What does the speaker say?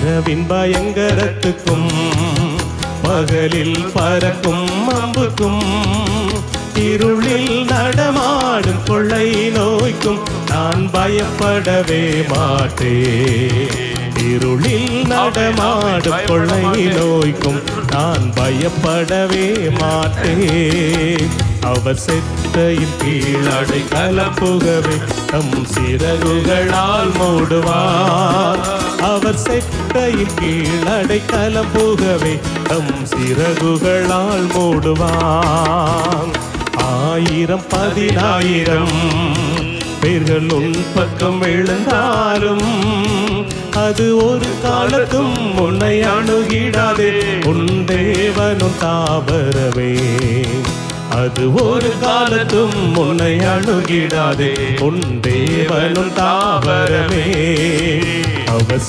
இரவின் பயங்கரத்துக்கும் பகலில் பறக்கும் அம்புக்கும் இருளில் நடமாடும் கொள்ளை நோய்க்கும் நான் பயப்படவே மாட்டேன். இருளில் நடமாடும் கொள்ளை நோய்க்கும் நான் பயப்படவே மாட்டேன். அவர் செட்டையின் கீழ் அடைக்கலம் புகவே தம் சிறகுகளால் மூடுவார். அவர் செட்டையின் கீழ் அடைக்கலம் புகவே தம் சிறகுகளால் மூடுவார். 1000 10,000 பேர்கள் உன் பக்கம் விழுந்தாலும் அது ஒரு காலத்தும் உன்னை அணுகிடாதே. உன் தேவனும் தாவரவே அது ஒரு காலத்தும் உன்னை அணுகிடாதே. உன் தேவனும் தாவரவே அவர்